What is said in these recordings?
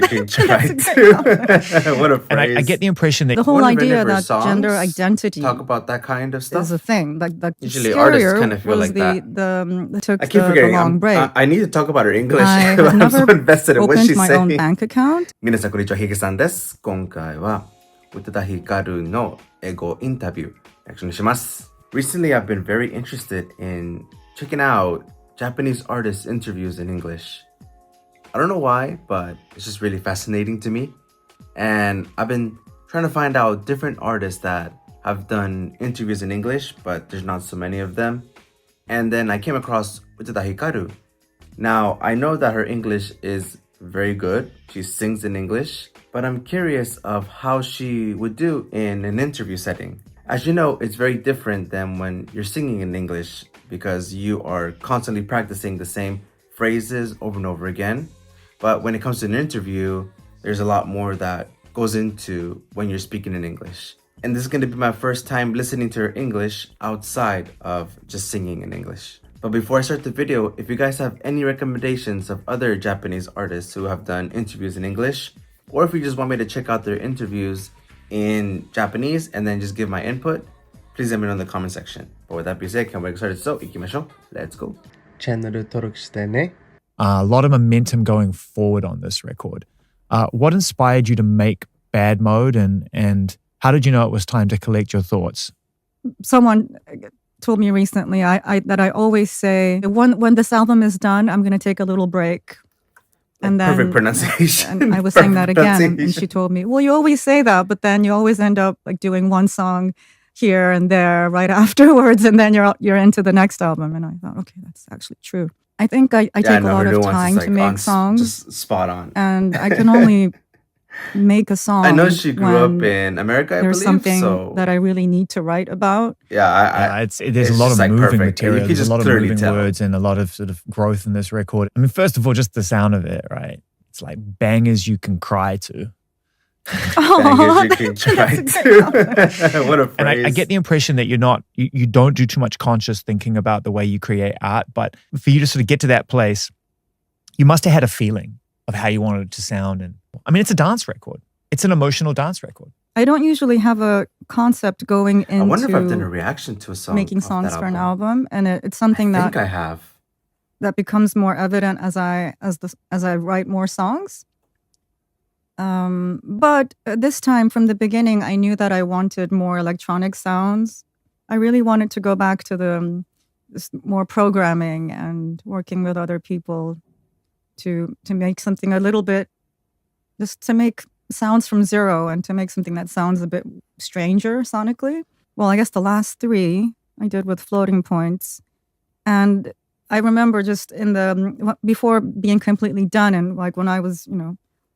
can try to. What a phrase. And I get the impression that The whole Wonder if any idea of her that songs gender identity talk about that kind of stuff. is a thing. Like Usually artists Scarier kind of feel was like that. the took I keep the forgetting. long break. I need to talk about her English. I have I'm never so invested in what opened she's my own saying. bank account. 皆さんこんにちは、ヒゲさんです。今回は宇多田ヒカルの英語インタビューリアクションします。Recently, I've been very interested in checking out Japanese artists' interviews in English. I don't know why, but it's just really fascinating to me. And I've been trying to find out different artists that have done interviews in English, but there's not so many of them. And then I came across Utada Hikaru. Now, I know that her English is very good. She sings in English, but I'm curious of how she would do in an interview setting. As you know, it's very different than when you're singing in English because you are constantly practicing the same phrases over and over again. But when it comes to an interview, there's a lot more that goes into when you're speaking in English. And this is going to be my first time listening to her English outside of just singing in English. But before I start the video, if you guys have any recommendations of other Japanese artists who have done interviews in English, or if you just want me to check out their interviews in Japanese and then just give my input, please let me know in the comment section. But with that being said, can't wait to get started. So, 行きましょう. Let's go. チャンネル登録してね。a lot of momentum going forward on this record. What inspired you to make Bad Mode, and how did you know it was time to collect your thoughts? Someone told me recently that I always say, when this album is done, I'm going to take a little break. And then, perfect pronunciation. And I was saying that again, and she told me, well, you always say that, but then you always end up like doing one song here and there right afterwards, and then you're into the next album. And I thought, okay, that's actually true. I think I take a lot of time to make songs. Just spot on. And I can only make a song. I know she grew up in America, I there's believe. Something so that I really need to write about. Yeah, there's a lot of moving material. There's a lot of moving tell. words and a lot of sort of growth in this record. I mean, first of all, just the sound of it, right? It's like bangers you can cry to. Oh, you can try to. What a phrase. And I get the impression that you don't do too much conscious thinking about the way you create art, but for you to sort of get to that place, you must have had a feeling of how you wanted it to sound. And I mean, it's a dance record. It's an emotional dance record. I don't usually have a concept going into I wonder if I've done a reaction to a song. Making songs for an album, and it's something I think I have. That becomes more evident as I write more songs. But this time, from the beginning, I knew that I wanted more electronic sounds. I really wanted to go back to this more programming and working with other people to make something a little bit, just to make sounds from zero and to make something that sounds a bit stranger sonically. Well, I guess the last three I did with Floating Points. And I remember just before being completely done, and like when I was,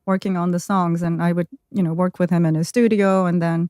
working on the songs, and I would, work with him in his studio and then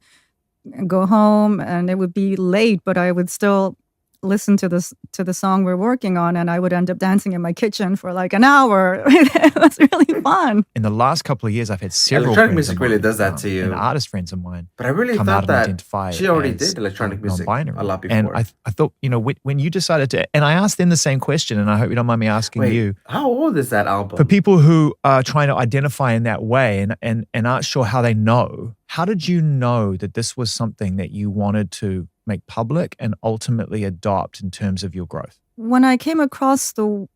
go home, and it would be late, but I would still listen to the song we're working on, and I would end up dancing in my kitchen for like an hour. It was really fun. In the last couple of years, I've had several electronic friends music of mine, really does that to you. and artist friends of mine. But I really come thought out and that identify she already as did electronic music non-binary. a lot before. And I thought, when you decided to, and I asked them the same question, and I hope you don't mind me asking you. How old is that album? For people who are trying to identify in that way and aren't sure how they know, how did you know that this was something that you wanted to make public and ultimately adopt in terms of your growth? When I came across the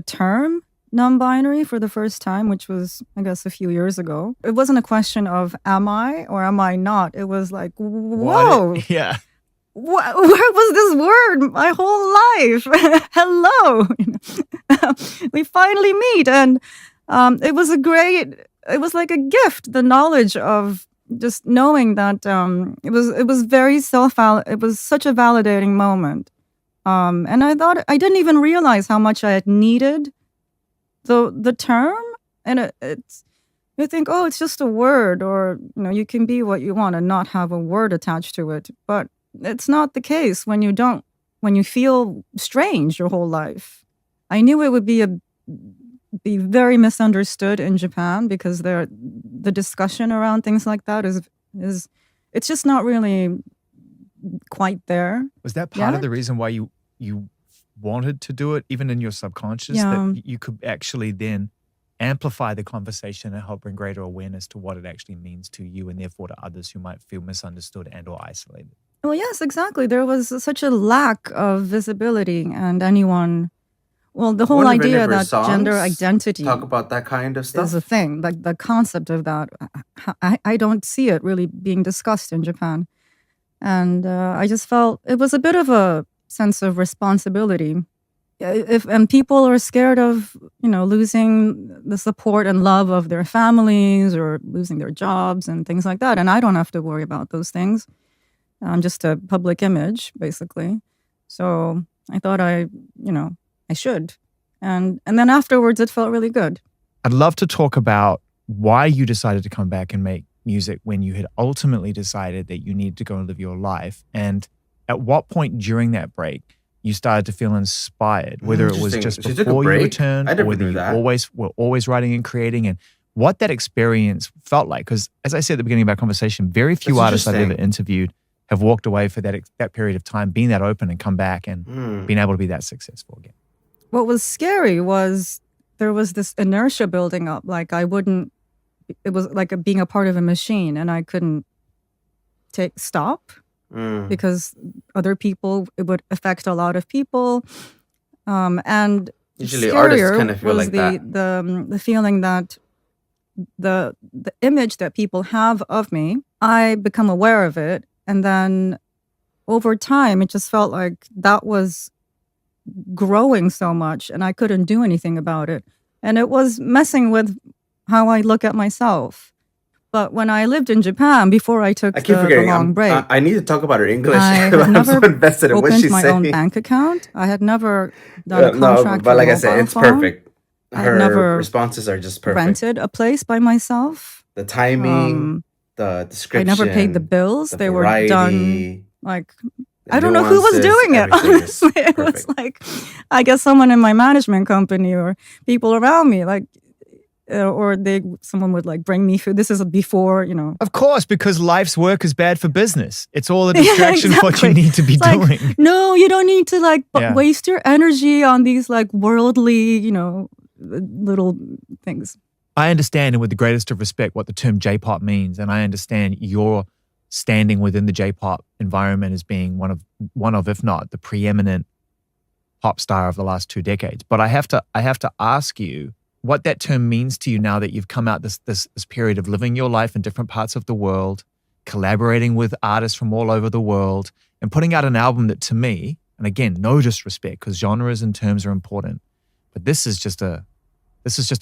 term non-binary for the first time, which was, I guess, a few years ago, it wasn't a question of am I or am I not? It was like, whoa. Yeah. Where was this word my whole life? Hello. We finally meet. And it was like a gift, the knowledge of just knowing that it was very it was such a validating moment. And I thought, I didn't even realize how much I had needed the term. And it's, you think, oh, it's just a word, or, you can be what you want and not have a word attached to it. But it's not the case when you feel strange your whole life. I knew it would be very misunderstood in Japan because the discussion around things like that is it's just not really quite there. Was that part of the reason why you wanted to do it, even in your subconscious, that you could actually then amplify the conversation and help bring greater awareness to what it actually means to you and therefore to others who might feel misunderstood and or isolated. Well, yes, exactly. There was such a lack of visibility, and anyone. Well, the whole Wonder if any idea of her that gender songs identity talk about that kind of is stuff. a thing, like the concept of that, I don't see it really being discussed in Japan. And I just felt it was a bit of a sense of responsibility. And people are scared of, losing the support and love of their families or losing their jobs and things like that. And I don't have to worry about those things. I'm just a public image, basically. So I thought I should. And then afterwards, it felt really good. I'd love to talk about why you decided to come back and make music when you had ultimately decided that you needed to go and live your life. And at what point during that break you started to feel inspired, whether it was just She took a before you break? returned I or never whether knew you that. were always writing and creating, and what that experience felt like. Because as I said at the beginning of our conversation, very few That's artists I've ever interesting. interviewed have walked away for that period of time, being that open and come back and being able to be that successful again. What was scary was there was this inertia building up. Like it was like being a part of a machine, and I couldn't stop because other people, it would affect a lot of people. And Usually artists scarier kind of feel was like that. the feeling that the image that people have of me, I become aware of it. And then over time, it just felt like that was growing so much and I couldn't do anything about it. And it was messing with how I look at myself. But when I lived in Japan, before I took I keep the forgetting. long break, I need to talk about her English. I had I'm so never invested in what opened she's my saying. own bank account. I had never done a No, contract but for like I mobile said, it's phone. perfect. I had Her never responses are just perfect. rented a place by myself. The timing, the I description, never paid the bills. the They were done variety, like the I don't know who was nuances, doing it. everything is Honestly, it was perfect. like I guess someone in my management company or people around me, like, or someone would like bring me food. This is before, Of course, because life's work is bad for business. It's all a Yeah, distraction of what you exactly. need to be It's like, doing. no, you don't need to like Yeah. waste your energy on these like worldly, little things. I understand, and with the greatest of respect, what the term J-pop means, and I understand your standing within the J-pop environment as being one of, if not the preeminent pop star of the last 2 decades. But I have to ask you what that term means to you now that you've come out this period of living your life in different parts of the world, collaborating with artists from all over the world, and putting out an album that, to me, and again, no disrespect, because genres and terms are important, but this is just a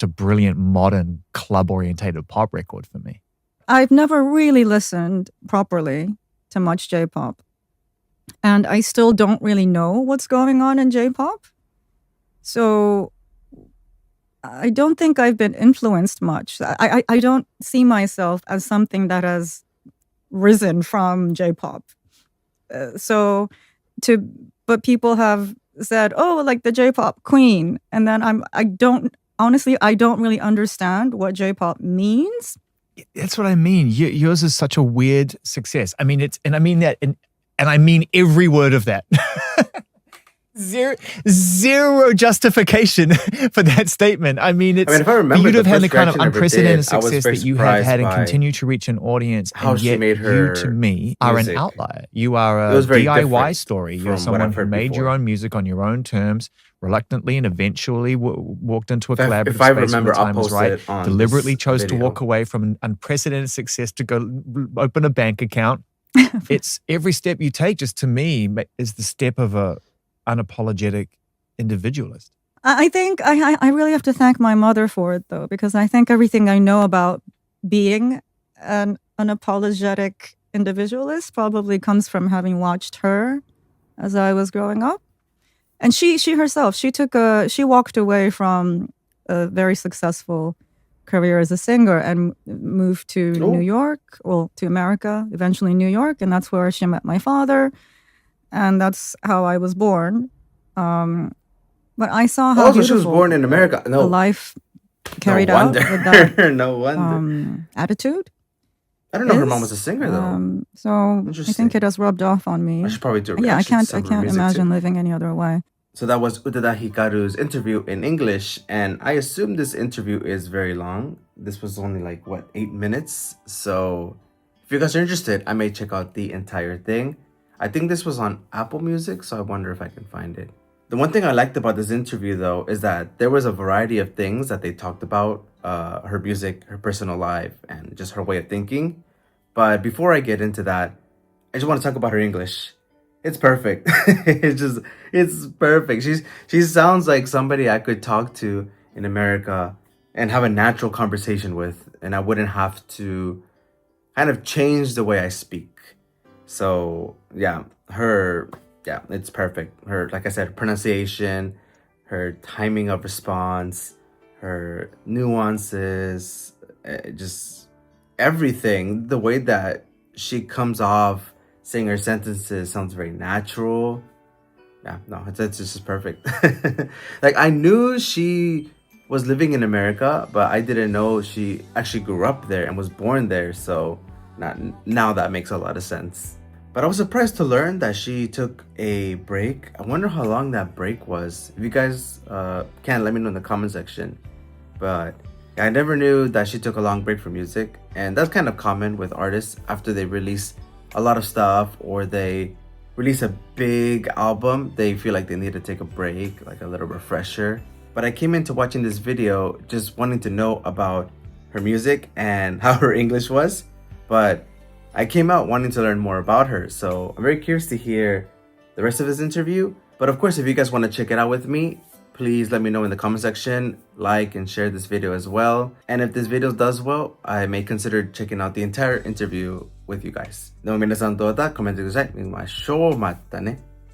brilliant modern club-orientated pop record for me. I've never really listened properly to much J-pop. And I still don't really know what's going on in J-pop. So I don't think I've been influenced much. I don't see myself as something that has risen from J-pop. But people have said, oh, like the J-pop queen. And then I don't really understand what J-pop means. That's what I mean. Yours is such a weird success. I mean, I mean that, and I mean every word of that. Zero justification for that statement. I mean, if I for remember you to have the had the first kind of reaction I ever unprecedented did, I was success very that you have had and surprised by continue to reach an audience, how and she yet made her you, to me, are an music. outlier. You are It a was very DIY different story. from You're what someone I've who heard made your before. own music on your own terms, reluctantly and eventually walked into a collaborative If I space remember, when the I'll time was post right, it on deliberately this chose to video. walk away from an unprecedented success to go open a bank account. It's every step you take, just to me, is the step of a unapologetic individualist. I think I really have to thank my mother for it, though, because I think everything I know about being an unapologetic individualist probably comes from having watched her as I was growing up. And she herself, she walked away from a very successful career as a singer and moved to New York, to America, eventually New York. And that's where she met my father. And that's how I was born. But I saw how So beautiful she was born in America. the No, life carried no out wonder. with that No wonder. attitude. I don't know her mom was a singer though. So I Interesting. think it has rubbed off on me. I should probably do. Yeah, I reactions to can't some of her music, imagine too. living any other way. So that was Utada Hikaru's interview in English, and I assume this interview is very long. This was only 8 minutes? So if you guys are interested, I may check out the entire thing. I think this was on Apple Music, so I wonder if I can find it. The one thing I liked about this interview, though, is that there was a variety of things that they talked about, her music, her personal life, and just her way of thinking. But before I get into that, I just want to talk about her English. It's perfect. It's perfect. She sounds like somebody I could talk to in America and have a natural conversation with, and I wouldn't have to kind of change the way I speak. So yeah, it's perfect. Her, like I said, pronunciation, her timing of response, her nuances, just everything. The way that she comes off saying her sentences sounds very natural. Yeah, no, it's just perfect. I knew she was living in America, but I didn't know she actually grew up there and was born there. So now that makes a lot of sense. But I was surprised to learn that she took a break. I wonder how long that break was. If you guys can, let me know in the comment section. But yeah, I never knew that she took a long break from music. And that's kind of common with artists after they release a lot of stuff or they release a big album. They feel like they need to take a break, like a little refresher. But I came into watching this video just wanting to know about her music and how her English was. But I came out wanting to learn more about her, so I'm very curious to hear the rest of this interview. But of course, if you guys want to check it out with me, please let me know in the comment section, like and share this video as well. And if this video does well, I may consider checking out the entire interview with you guys. でも皆さんどうだ？コメントください。見ましょう。またね。